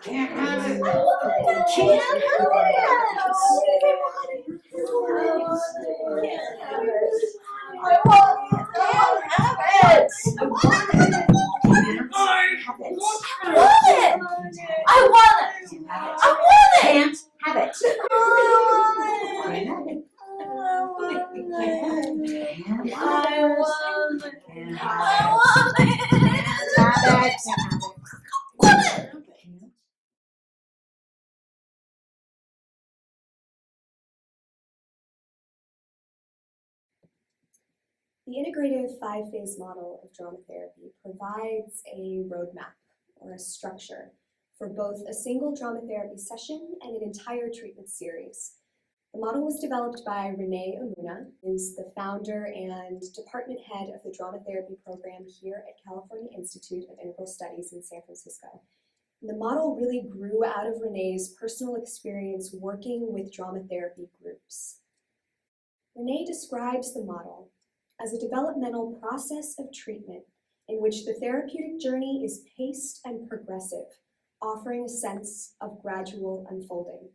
Can't have it. Can't have The integrative five-phase model of drama therapy provides a roadmap or a structure for both a single drama therapy session and an entire treatment series. The model was developed by Renee Amuna, who is the founder and department head of the drama therapy program here at California Institute of Integral Studies in San Francisco. And the model really grew out of Renee's personal experience working with drama therapy groups. Renee describes the model as a developmental process of treatment in which the therapeutic journey is paced and progressive, offering a sense of gradual unfolding.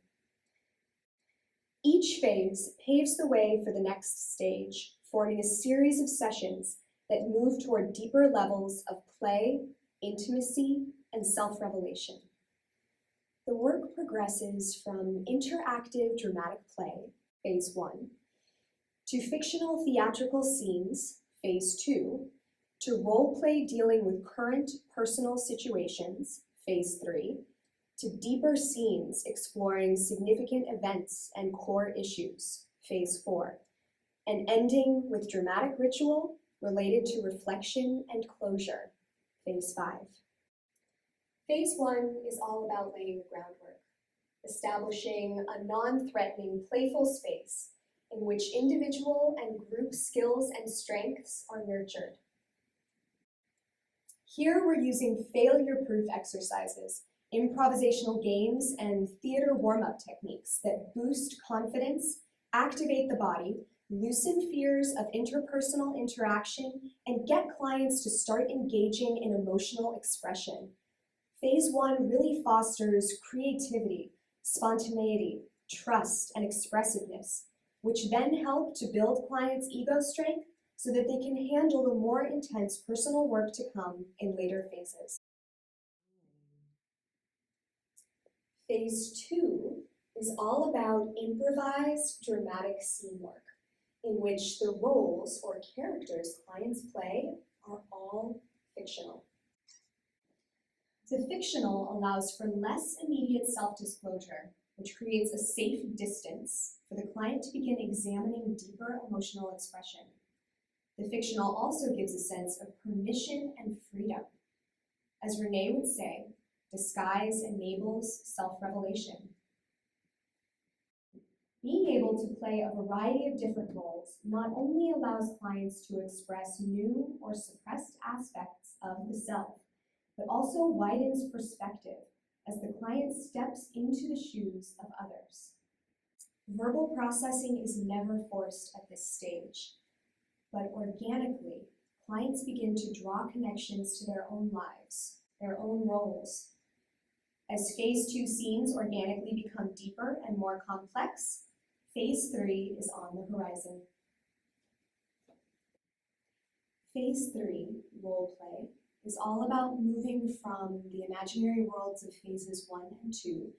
Each phase paves the way for the next stage, forming a series of sessions that move toward deeper levels of play, intimacy, and self-revelation. The work progresses from interactive dramatic play, phase 1, to fictional theatrical scenes, phase 2, to role play dealing with current personal situations, phase 3, to deeper scenes exploring significant events and core issues, phase 4, and ending with dramatic ritual related to reflection and closure, phase 5. Phase 1 is all about laying the groundwork, establishing a non-threatening, playful space in which individual and group skills and strengths are nurtured. Here we're using failure-proof exercises, improvisational games, and theater warm-up techniques that boost confidence, activate the body, loosen fears of interpersonal interaction, and get clients to start engaging in emotional expression. Phase 1 really fosters creativity, spontaneity, trust, and expressiveness, which then help to build clients' ego strength so that they can handle the more intense personal work to come in later phases. Phase 2 is all about improvised dramatic scene work, in which the roles or characters clients play are all fictional. The fictional allows for less immediate self-disclosure, which creates a safe distance for the client to begin examining deeper emotional expression. The fictional also gives a sense of permission and freedom. As Renee would say, disguise enables self-revelation. Being able to play a variety of different roles not only allows clients to express new or suppressed aspects of the self, but also widens perspective as the client steps into the shoes of others. Verbal processing is never forced at this stage, but organically, clients begin to draw connections to their own lives, their own roles. As phase 2 scenes organically become deeper and more complex, phase 3 is on the horizon. Phase 3, role play, is all about moving from the imaginary worlds of phases 1 and 2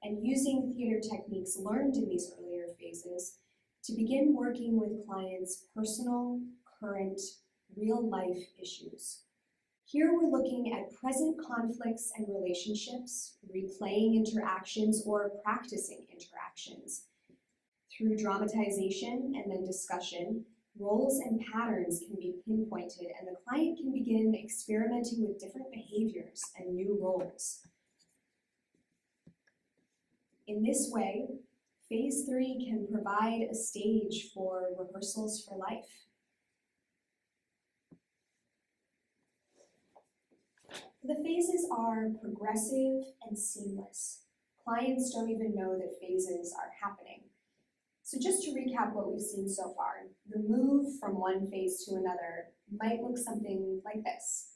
and using theater techniques learned in these earlier phases to begin working with clients' personal, current, real-life issues. Here we're looking at present conflicts and relationships, replaying interactions or practicing interactions. Through dramatization and then discussion, roles and patterns can be pinpointed and the client can begin experimenting with different behaviors and new roles. In this way, phase 3 can provide a stage for rehearsals for life. The phases are progressive and seamless. Clients don't even know that phases are happening. So just to recap what we've seen so far, the move from one phase to another might look something like this.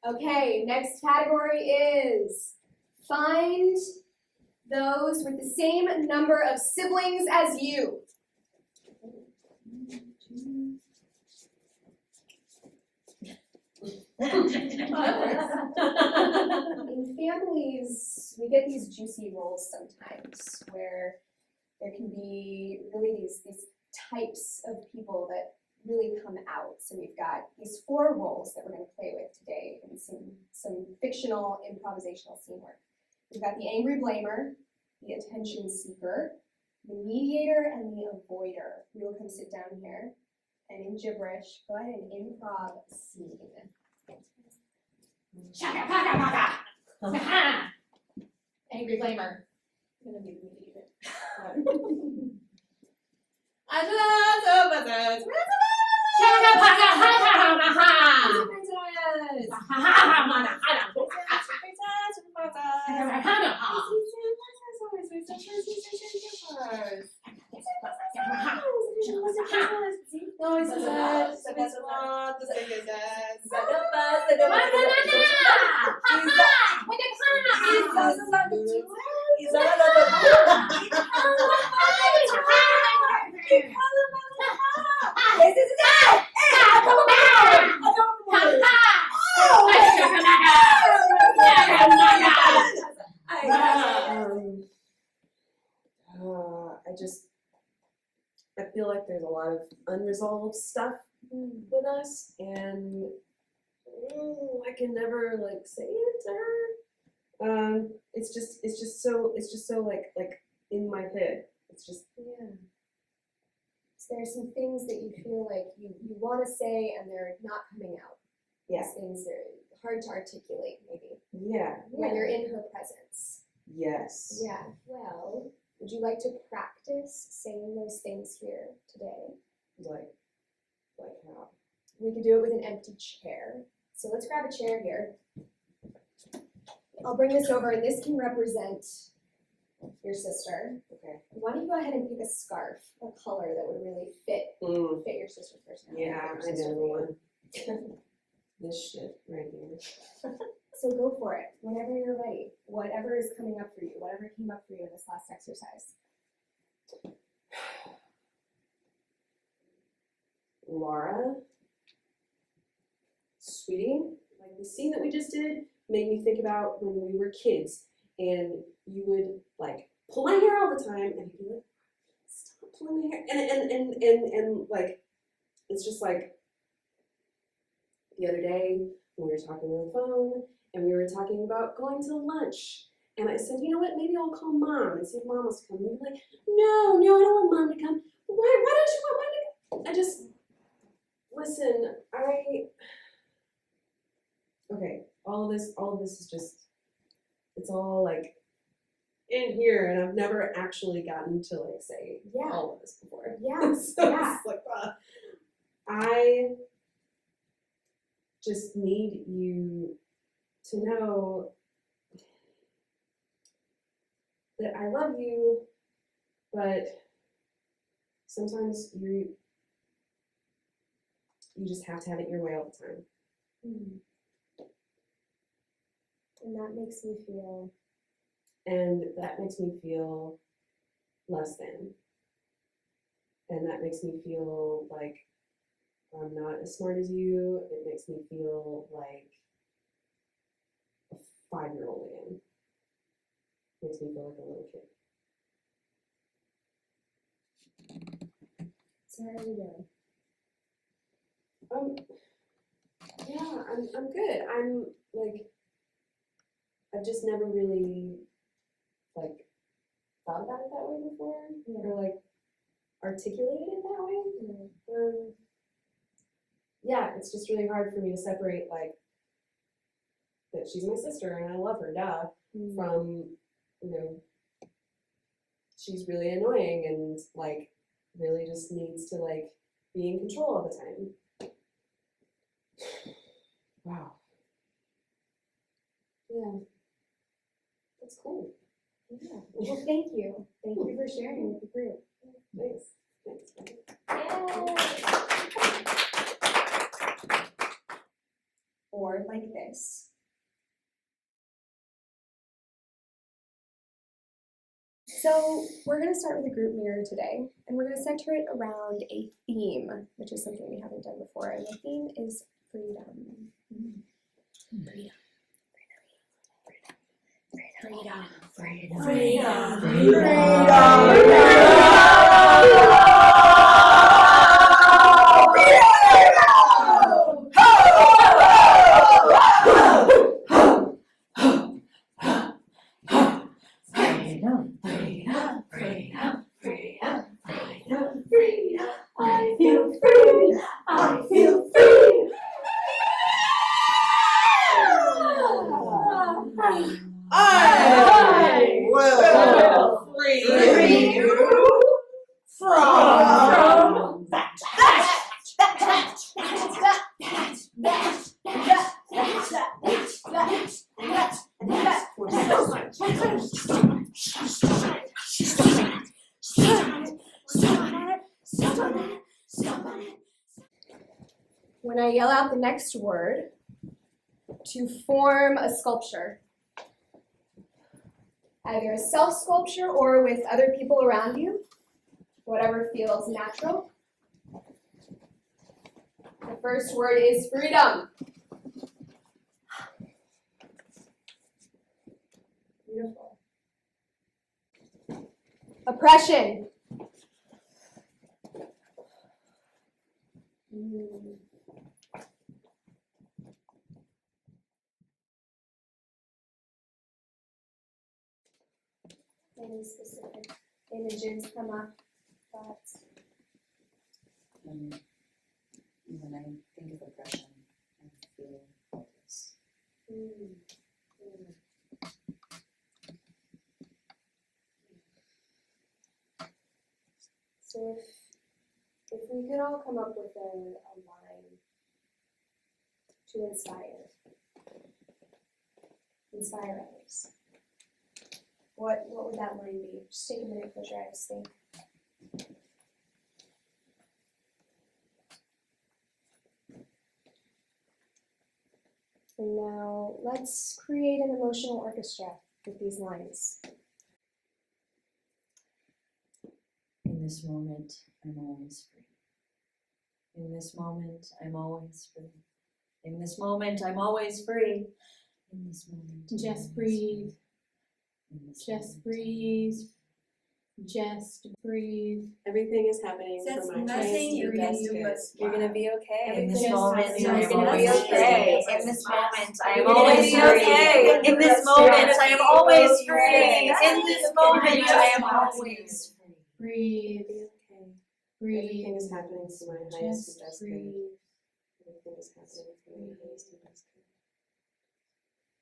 Okay, next category is find those with the same number of siblings as you. In families, we get these juicy roles sometimes where there can be really these types of people that really come out. So we've got these 4 roles that we're going to play with today in some fictional improvisational scene work. We've got the angry blamer, the attention seeker, the mediator, and the avoider. We will come sit down here and in gibberish, go ahead and improv a scene. Shaka paka paka. Angry blamer. I'm gonna be the mediator. Shaka paka ha ha I feel like there's a lot of unresolved stuff with us, and I can never like say it to her. It's just so like in my head. It's just So there are some things that you feel like you want to say and they're not coming out. Yeah. These things are hard to articulate maybe. Yeah. When you're in her presence. Yes. Yeah. Well, would you like to practice saying those things here today? Like how? We could do it with an empty chair. So let's grab a chair here. I'll bring this over, and this can represent your sister. Okay. Why don't you go ahead and pick a scarf, a color that would really fit your sister's personality. Yeah, I know one. This shit right here. So go for it, whenever you're ready. Whatever is coming up for you, whatever came up for you in this last exercise. Laura, sweetie, like the scene that we just did made me think about when we were kids, and you would like pull my hair all the time, and I'd be like, stop pulling my hair, and like, it's just like the other day when we were talking on the phone, and we were talking about going to lunch. And I said, you know what, maybe I'll call Mom and see if Mom wants to come. And you'd be like, no, I don't want Mom to come. Why don't you want Mom to come? I just, listen, okay, all of this is just, it's all like in here, and I've never actually gotten to like say all of this before. Yeah, So it's like, I just need you to know that I love you, but sometimes you just have to have it your way all the time. And that makes me feel. And that makes me feel less than. And that makes me feel like I'm not as smart as you. It makes me feel like a 5-year-old again. Makes me feel like a little kid. So how are you doing? Yeah, I'm good. I'm like, I've just never really like thought about it that way before, or like articulated it that way. Yeah, it's just really hard for me to separate like that she's my sister and I love her, from, you know, she's really annoying and like really just needs to like be in control all the time. Wow. Yeah. That's cool. Yeah. Well, thank you. Thank you for sharing with the group. Thanks. Or like this. lightness. So we're going to start with a group mirror today, and we're going to center it around a theme, which is something we haven't done before, and the theme is freedom. I feel free. I feel free. I will free you from When I yell out the next word, to form a sculpture, either a self-sculpture or with other people around you, whatever feels natural. The first word is freedom. Beautiful. Oppression. Any specific images come up? Thoughts? When I think of oppression, I feel helpless. So if we could all come up with a line to inspire others, what would that line be? Just take a minute, close your eyes, think. And now let's create an emotional orchestra with these lines. In this moment, I'm always free. In this moment, I'm always free. In this moment, I'm always free. In this moment, I'm Just always breathe. free. In this Just moment, breathe. Just breathe. Everything is happening That's for my nothing you can best do good. but You're gonna be okay. In this Just moment, breathe. I am You're gonna always be free. okay. In this moment, I am You're gonna always be free. okay. In this moment, I am always free. In this moment, I am always free. Breathe. You're gonna be okay. Breathe. Everything is happening for my highest Just and best good. breathe. Everything is happening for my highest and best good.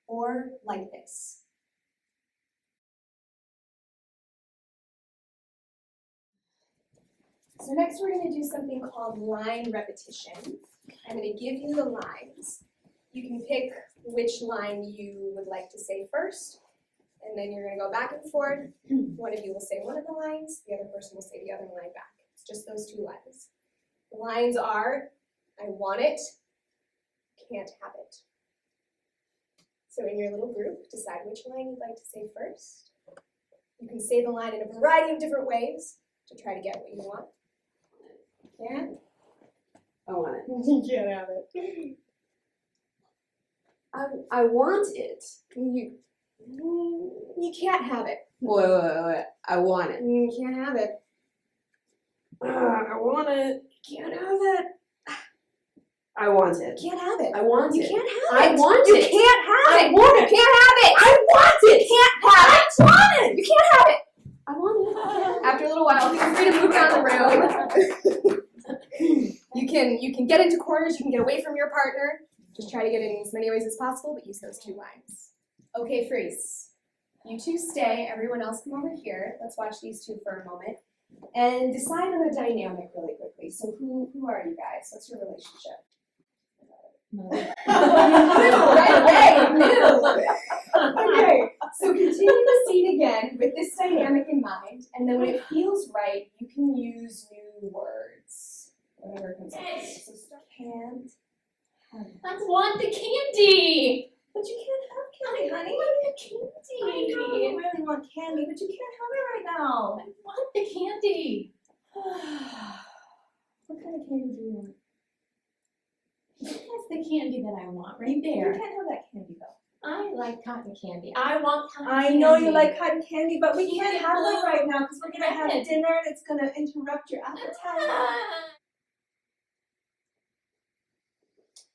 Or lightness. So next we're going to do something called line repetition. I'm going to give you the lines. You can pick which line you would like to say first, and then you're going to go back and forth. One of you will say one of the lines, the other person will say the other line back. It's just those two lines. The lines are, I want it, can't have it. So in your little group, decide which line you'd like to say first. You can say the line in a variety of different ways to try to get what you want. Can't? I want it. You can't have it. I want it. You can't have it. Wait. I want it. You can't have it. I want it. Can't have it. I want it. Can't have it. I want You it. can't have I it. want You it. can't have I it. want You it. can't have it. I want it. Can't have it. I want it. You can't have it. I want it. After a little while, feel free to move down the room. You can get into corners. You can get away from your partner. Just try to get in as many ways as possible, but use those two lines. Okay, freeze. You two stay. Everyone else come over here. Let's watch these two for a moment. And decide on the dynamic really quickly. So who are you guys? What's your relationship? Right away. Okay, so continue the scene again with this dynamic in mind, and then when it feels right, you can use new words. Whatever comes up. So start can't I want the candy. But you can't have candy, honey. I want the candy. I know you really want candy, but you can't have it right now. I want the candy. What kind of candy do you want? That's the candy that I want right You there. can't have that candy though. I like cotton candy. I want cotton I candy. know you like cotton candy, but we Pink can't and have blue that right now because we're gonna have red. dinner and it's gonna interrupt your appetite.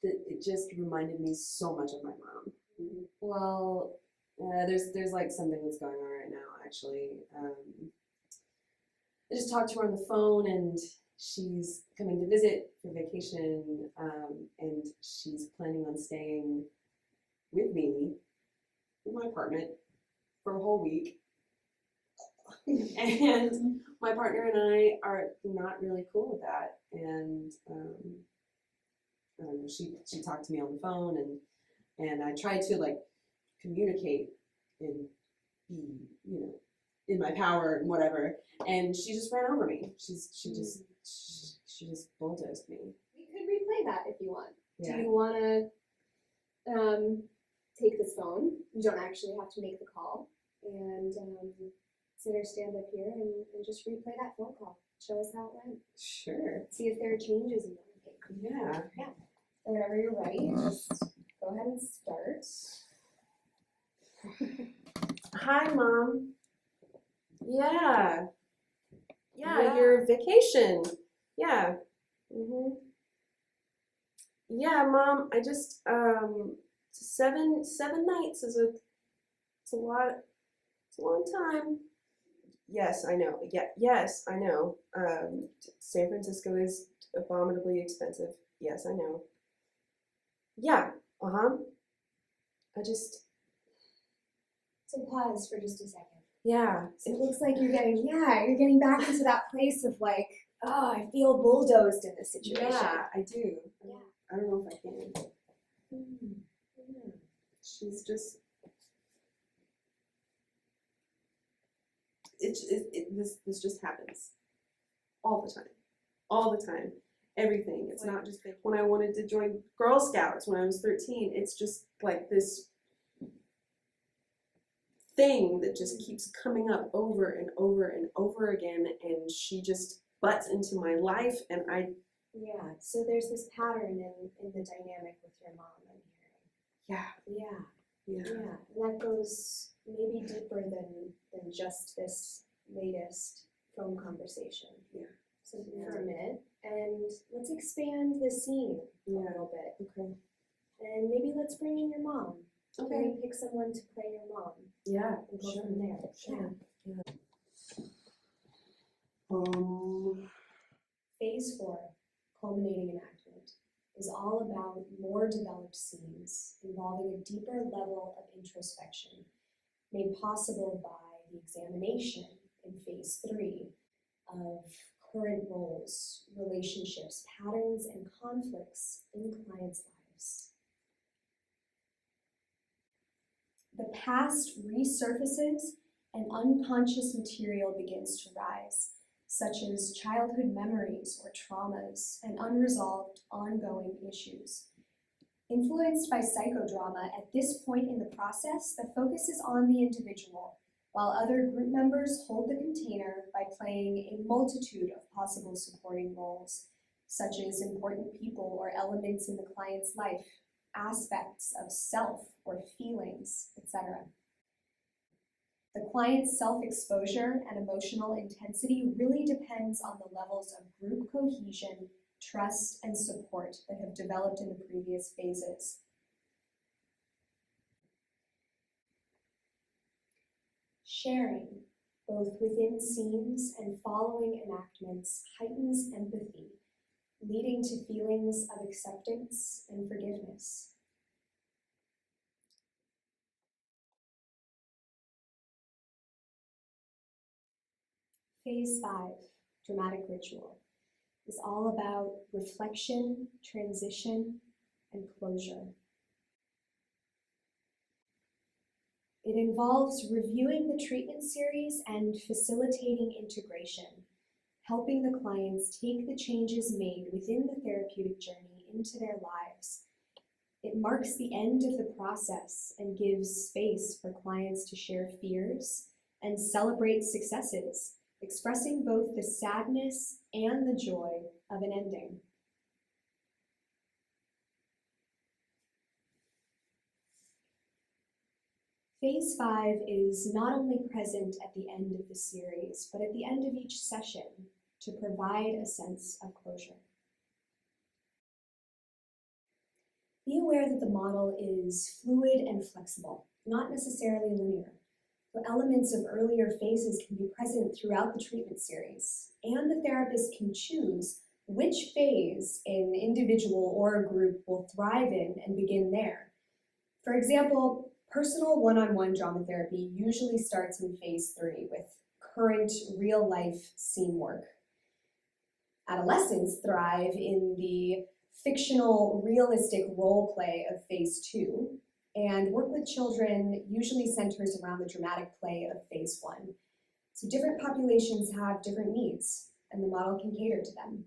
It just reminded me so much of my mom. Well, there's like something that's going on right now, actually. I just talked to her on the phone, and she's coming to visit for vacation, and she's planning on staying with me in my apartment for a whole week. And my partner and I are not really cool with that. And I don't know, she talked to me on the phone, and I tried to like communicate and be, you know, in my power and whatever. And she just ran over me. She just bulldozed me. We could replay that if you want. Yeah. Do you want to take this phone? You don't actually have to make the call. And sit or stand up here and just replay that phone call. Show us how it went. Sure. See if there are changes you want to make. Yeah. Whenever you're ready, just go ahead and start. Hi, Mom. Yeah. Yeah, your vacation. Yeah. Yeah, Mom, I just 7 nights it's a lot. It's a long time. Yes, I know. Yeah, yes, I know. San Francisco is abominably expensive. Yes, I know. Yeah. So pause for just a second. Yeah. So it looks like you're getting back into that place of like, oh, I feel bulldozed in this situation. Yeah, I do. Yeah. I don't know if I can. Yeah. She's just. This just happens all the time, everything. It's not just when I wanted to join Girl Scouts when I was 13. It's just like this thing that just keeps coming up over and over and over again, and she just butts into my life, and I. Yeah. So there's this pattern in the dynamic with your mom, I'm hearing. Yeah. Yeah. And that goes maybe deeper than just this latest phone conversation. Yeah. So for a minute, and let's expand the scene a little bit. Okay. And maybe let's bring in your mom. Okay. Maybe pick someone to play your mom. Yeah. And go from there. Sure. Phase 4, culminating enactment, is all about more developed scenes involving a deeper level of introspection, made possible by the examination in phase 3 of current roles, relationships, patterns, and conflicts in clients' lives. The past resurfaces and unconscious material begins to rise, such as childhood memories or traumas and unresolved ongoing issues. Influenced by psychodrama, at this point in the process, the focus is on the individual, while other group members hold the container by playing a multitude of possible supporting roles, such as important people or elements in the client's life, aspects of self or feelings, etc. The client's self-exposure and emotional intensity really depends on the levels of group cohesion, trust, and support that have developed in the previous phases. Sharing, both within scenes and following enactments, heightens empathy, leading to feelings of acceptance and forgiveness. Phase 5, dramatic ritual, is all about reflection, transition, and closure. It involves reviewing the treatment series and facilitating integration, helping the clients take the changes made within the therapeutic journey into their lives, It marks the end of the process and gives space for clients to share fears and celebrate successes, expressing both the sadness and the joy of an ending. Phase 5 is not only present at the end of the series, but at the end of each session to provide a sense of closure. Be aware that the model is fluid and flexible, not necessarily linear. So elements of earlier phases can be present throughout the treatment series, and the therapist can choose which phase an individual or a group will thrive in and begin there. For example, personal one-on-one drama therapy usually starts in phase 3 with current real-life scene work. Adolescents thrive in the fictional, realistic role play of phase 2, and work with children usually centers around the dramatic play of phase 1. So different populations have different needs, and the model can cater to them.